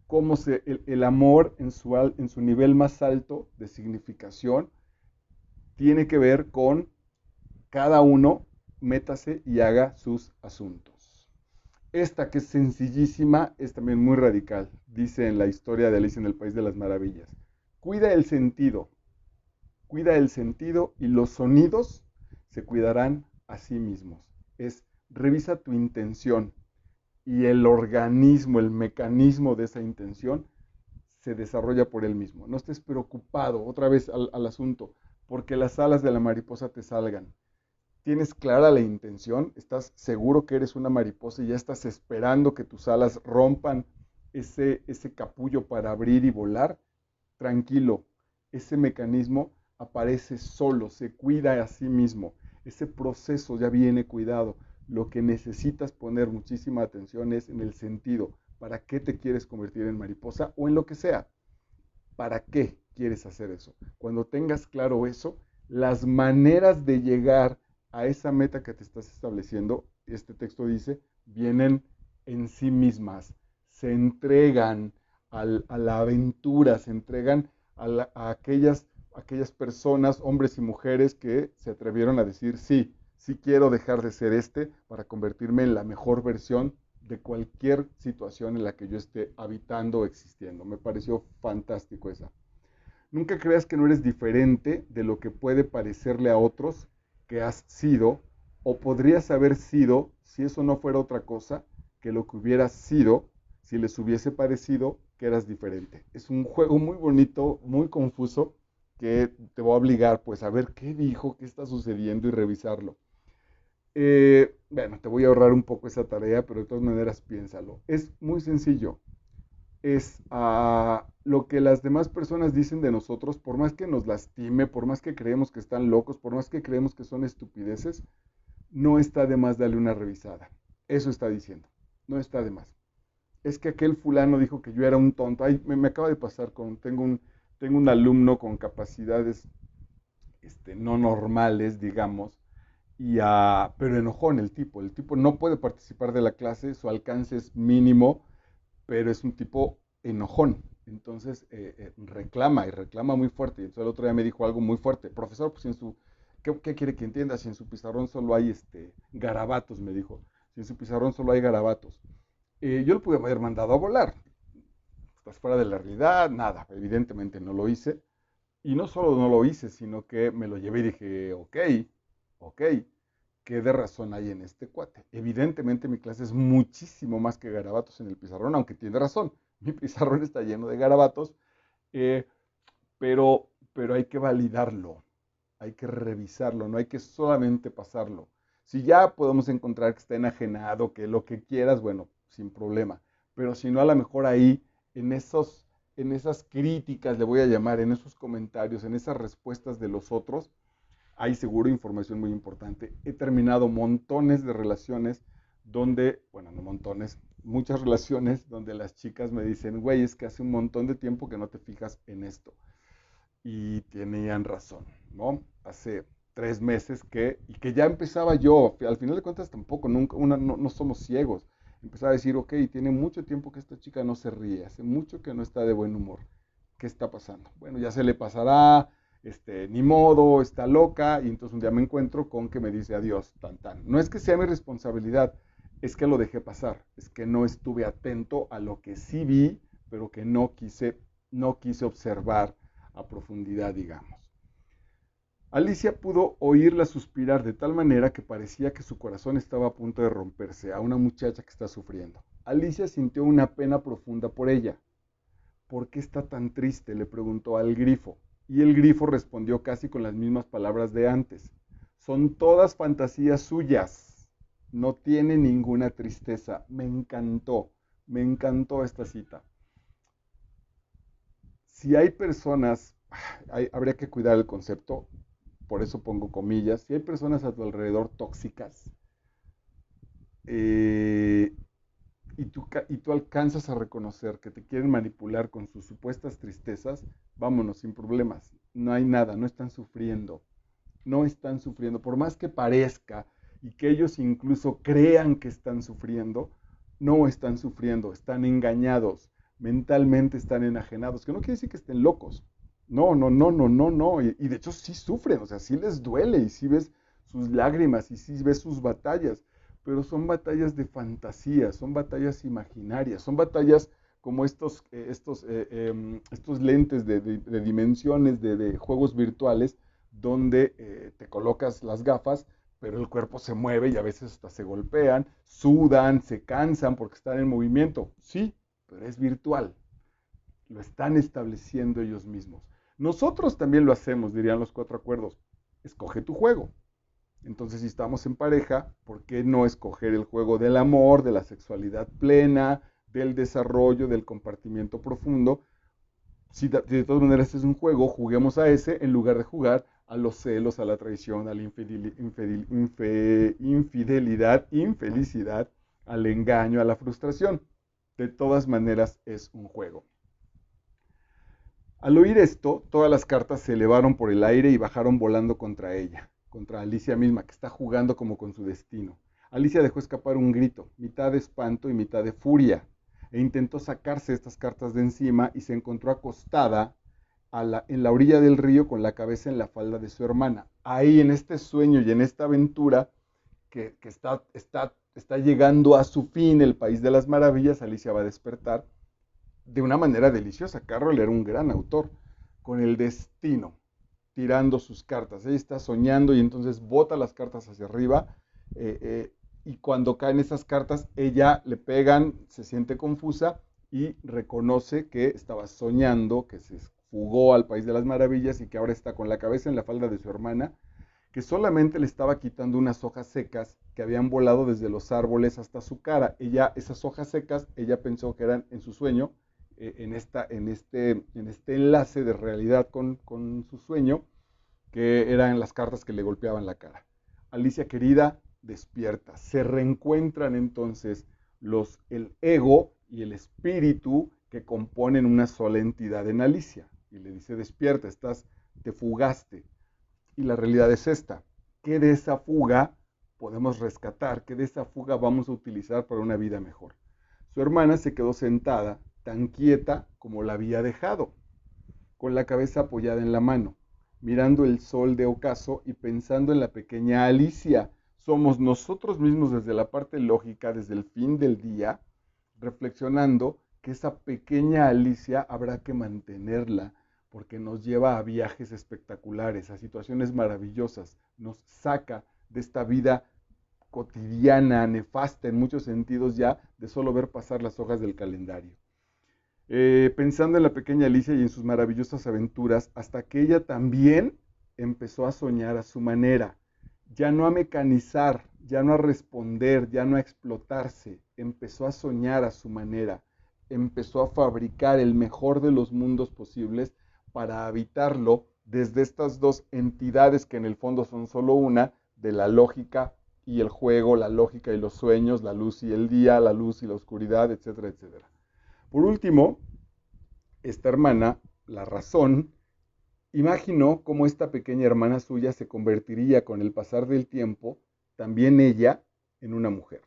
cómo el amor en su nivel más alto de significación tiene que ver con cada uno métase y haga sus asuntos. Esta que es sencillísima es también muy radical, dice en la historia de Alicia en el País de las Maravillas. Cuida el sentido y los sonidos se cuidarán a sí mismos. Es revisa tu intención y el organismo, el mecanismo de esa intención se desarrolla por él mismo. No estés preocupado, otra vez al asunto, porque las alas de la mariposa te salgan. tienes clara la intención, estás seguro que eres una mariposa y ya estás esperando que tus alas rompan ese capullo para abrir y volar, tranquilo, ese mecanismo aparece solo, se cuida a sí mismo, ese proceso ya viene cuidado. Lo que necesitas poner muchísima atención es en el sentido, ¿para qué te quieres convertir en mariposa o en lo que sea? ¿Para qué quieres hacer eso? Cuando tengas claro eso, las maneras de llegar a esa meta que te estás estableciendo, este texto dice, vienen en sí mismas, se entregan a la aventura, se entregan a aquellas personas, hombres y mujeres, que se atrevieron a decir, sí, sí quiero dejar de ser para convertirme en la mejor versión de cualquier situación en la que yo esté habitando o existiendo. Me pareció fantástico esa. Nunca creas que no eres diferente de lo que puede parecerle a otros que has sido o podrías haber sido si eso no fuera otra cosa que lo que hubieras sido si les hubiese parecido que eras diferente. Es un juego muy bonito, muy confuso, que te va a obligar pues a ver qué dijo, qué está sucediendo y revisarlo. Bueno, te voy a ahorrar un poco esa tarea, pero de todas maneras piénsalo. Es muy sencillo. Es lo que las demás personas dicen de nosotros, por más que nos lastime, por más que creemos que están locos, por más que creemos que son estupideces, no está de más darle una revisada. Eso está diciendo. No está de más. Es que aquel fulano dijo que yo era un tonto. Ay, me acaba de pasar tengo un alumno con capacidades no normales, digamos, pero enojón el tipo. El tipo no puede participar de la clase, su alcance es mínimo, pero es un tipo enojón. Entonces reclama y reclama muy fuerte. Y entonces el otro día me dijo algo muy fuerte. Profesor, pues ¿qué quiere que entienda? Si en su pizarrón solo hay garabatos, me dijo. Si en su pizarrón solo hay garabatos. Yo lo pude haber mandado a volar. Estás fuera de la realidad, nada. Evidentemente no lo hice. Y no solo no lo hice, sino que me lo llevé y dije, ok, ok, ¿qué de razón hay en este cuate? Evidentemente mi clase es muchísimo más que garabatos en el pizarrón, aunque tiene razón. Mi pizarrón está lleno de garabatos, eh, pero hay que validarlo, hay que revisarlo, no hay que solamente pasarlo. Si ya podemos encontrar que está enajenado, que lo que quieras, bueno, sin problema. Pero si no, a lo mejor ahí, en esas críticas, le voy a llamar, en esos comentarios, en esas respuestas de los otros, hay seguro información muy importante. He terminado montones de relaciones donde, bueno, no montones, muchas relaciones donde las chicas me dicen, güey, es que hace un montón de tiempo que no te fijas en esto. Y tenían razón, ¿no? Hace 3 meses y que ya empezaba yo, al final de cuentas tampoco, nunca, no somos ciegos. Empezaba a decir, ok, tiene mucho tiempo que esta chica no se ríe, hace mucho que no está de buen humor. ¿Qué está pasando? Bueno, ya se le pasará, ni modo, está loca, y entonces un día me encuentro con que me dice adiós, tan tan. No es que sea mi responsabilidad, es que lo dejé pasar, es que no estuve atento a lo que sí vi, pero que no quise observar a profundidad, digamos. Alicia pudo oírla suspirar de tal manera que parecía que su corazón estaba a punto de romperse a una muchacha que está sufriendo. Alicia sintió una pena profunda por ella. ¿Por qué está tan triste?, le preguntó al grifo, y el grifo respondió casi con las mismas palabras de antes. Son todas fantasías suyas. No tiene ninguna tristeza. Me encantó esta cita. Si hay personas, habría que cuidar el concepto, por eso pongo comillas, si hay personas a tu alrededor tóxicas, eh, y tú alcanzas a reconocer que te quieren manipular con sus supuestas tristezas, vámonos, sin problemas. No hay nada, no están sufriendo. No están sufriendo. Por más que parezca y que ellos incluso crean que están sufriendo, no están sufriendo, están engañados, mentalmente están enajenados, que no quiere decir que estén locos. No, no, no, no, no, no. Y de hecho sí sufren, o sea, sí les duele y sí ves sus lágrimas y sí ves sus batallas, pero son batallas de fantasía, son batallas imaginarias, son batallas como estos lentes de dimensiones de juegos virtuales donde te colocas las gafas, pero el cuerpo se mueve y a veces hasta se golpean, sudan, se cansan porque están en movimiento. Sí, pero es virtual. Lo están estableciendo ellos mismos. Nosotros también lo hacemos, dirían los cuatro acuerdos. Escoge tu juego. Entonces, si estamos en pareja, ¿por qué no escoger el juego del amor, de la sexualidad plena, del desarrollo, del compartimiento profundo? Si de todas maneras es un juego, juguemos a ese en lugar de jugar a los celos, a la traición, a la infidelidad, infelicidad, al engaño, a la frustración. De todas maneras es un juego. Al oír esto, todas las cartas se elevaron por el aire y bajaron volando contra ella, contra Alicia misma, que está jugando como con su destino. Alicia dejó escapar un grito, mitad de espanto y mitad de furia, e intentó sacarse estas cartas de encima y se encontró acostada en la orilla del río con la cabeza en la falda de su hermana. Ahí en este sueño y en esta aventura que está llegando a su fin, el País de las Maravillas, Alicia va a despertar de una manera deliciosa. Carroll era un gran autor, con el destino, tirando sus cartas. Ella está soñando y entonces bota las cartas hacia arriba, y cuando caen esas cartas, ella le pegan, se siente confusa y reconoce que estaba soñando, que se fugó al País de las Maravillas y que ahora está con la cabeza en la falda de su hermana, que solamente le estaba quitando unas hojas secas que habían volado desde los árboles hasta su cara. Esas hojas secas, ella pensó que eran en su sueño, en este enlace de realidad con su sueño, que eran las cartas que le golpeaban la cara. Alicia querida despierta. Se reencuentran entonces el ego y el espíritu que componen una sola entidad en Alicia. Y le dice, despierta, te fugaste. Y la realidad es esta, ¿qué de esa fuga podemos rescatar? ¿Qué de esa fuga vamos a utilizar para una vida mejor? Su hermana se quedó sentada, tan quieta como la había dejado, con la cabeza apoyada en la mano, mirando el sol de ocaso y pensando en la pequeña Alicia. Somos nosotros mismos desde la parte lógica, desde el fin del día, reflexionando que esa pequeña Alicia habrá que mantenerla porque nos lleva a viajes espectaculares, a situaciones maravillosas, nos saca de esta vida cotidiana, nefasta en muchos sentidos ya, de solo ver pasar las hojas del calendario. Pensando en la pequeña Alicia y en sus maravillosas aventuras, hasta que ella también empezó a soñar a su manera, ya no a mecanizar, ya no a responder, ya no a explotarse, empezó a soñar a su manera, empezó a fabricar el mejor de los mundos posibles para habitarlo desde estas dos entidades que en el fondo son solo una, de la lógica y el juego, la lógica y los sueños, la luz y el día, la luz y la oscuridad, etcétera, etcétera. Por último, esta hermana, la razón, imaginó cómo esta pequeña hermana suya se convertiría con el pasar del tiempo, también ella, en una mujer.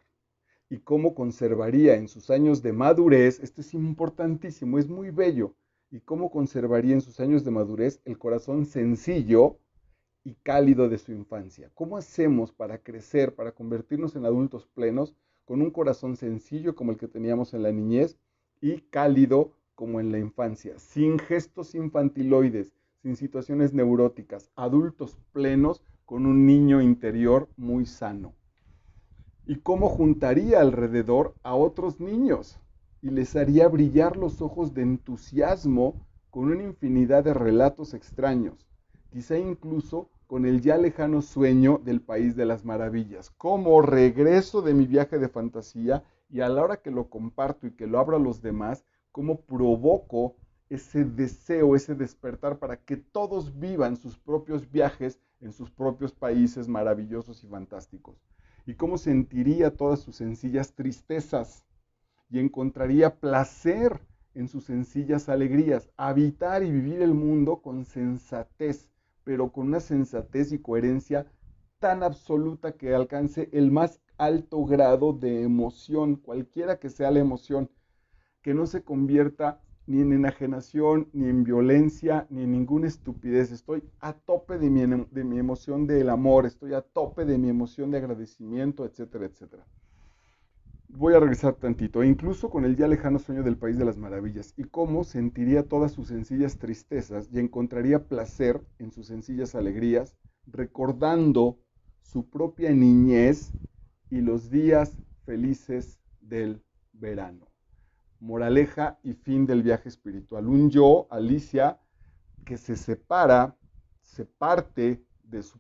Y cómo conservaría en sus años de madurez, esto es importantísimo, es muy bello, y cómo conservaría en sus años de madurez el corazón sencillo y cálido de su infancia. ¿Cómo hacemos para crecer, para convertirnos en adultos plenos con un corazón sencillo como el que teníamos en la niñez y cálido como en la infancia, sin gestos infantiloides, sin situaciones neuróticas, adultos plenos con un niño interior muy sano? ¿Y cómo juntaría alrededor a otros niños y les haría brillar los ojos de entusiasmo con una infinidad de relatos extraños, quizá incluso con el ya lejano sueño del País de las Maravillas? Como regreso de mi viaje de fantasía y a la hora que lo comparto y que lo abro a los demás, cómo provoco ese deseo, ese despertar para que todos vivan sus propios viajes en sus propios países maravillosos y fantásticos. Y cómo sentiría todas sus sencillas tristezas y encontraría placer en sus sencillas alegrías, habitar y vivir el mundo con sensatez, pero con una sensatez y coherencia tan absoluta que alcance el más alto grado de emoción, cualquiera que sea la emoción, que no se convierta ni en enajenación, ni en violencia, ni en ninguna estupidez. Estoy a tope de mi emoción del amor, estoy a tope de mi emoción de agradecimiento, etcétera, etcétera. Voy a regresar tantito, e incluso con el ya lejano sueño del País de las Maravillas, y cómo sentiría todas sus sencillas tristezas y encontraría placer en sus sencillas alegrías, recordando su propia niñez y los días felices del verano. Moraleja y fin del viaje espiritual. Un yo, Alicia, que se separa, se parte de su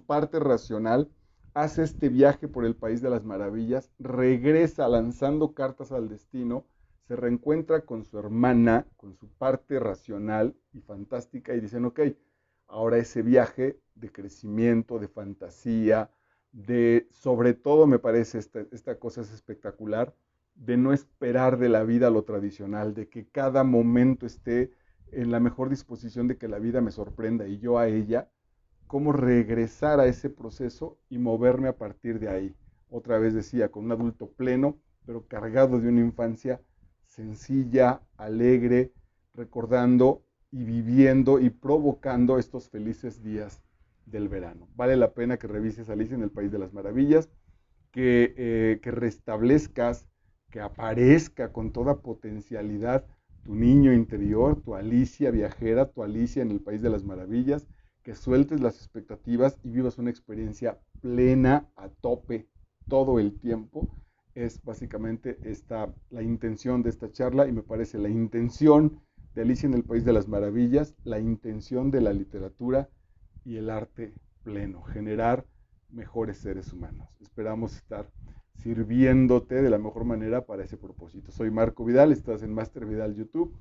parte racional, hace este viaje por el país de las maravillas, regresa lanzando cartas al destino, se reencuentra con su hermana, con su parte racional y fantástica, y dicen, ok, ahora ese viaje de crecimiento, de fantasía, sobre todo me parece esta cosa es espectacular, de no esperar de la vida lo tradicional, de que cada momento esté en la mejor disposición de que la vida me sorprenda y yo a ella, cómo regresar a ese proceso y moverme a partir de ahí. Otra vez decía, con un adulto pleno, pero cargado de una infancia sencilla, alegre, recordando y viviendo y provocando estos felices días del verano. Vale la pena que revises Alicia en el País de las Maravillas, que restablezcas, que aparezca con toda potencialidad tu niño interior, tu Alicia viajera, tu Alicia en el País de las Maravillas, que sueltes las expectativas y vivas una experiencia plena, a tope, todo el tiempo. Es básicamente la intención de esta charla y me parece la intención de Alicia en el País de las Maravillas, la intención de la literatura y el arte pleno, generar mejores seres humanos. Esperamos estar sirviéndote de la mejor manera para ese propósito. Soy Marco Vidal, estás en Master Vidal YouTube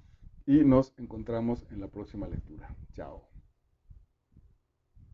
y nos encontramos en la próxima lectura. Chao.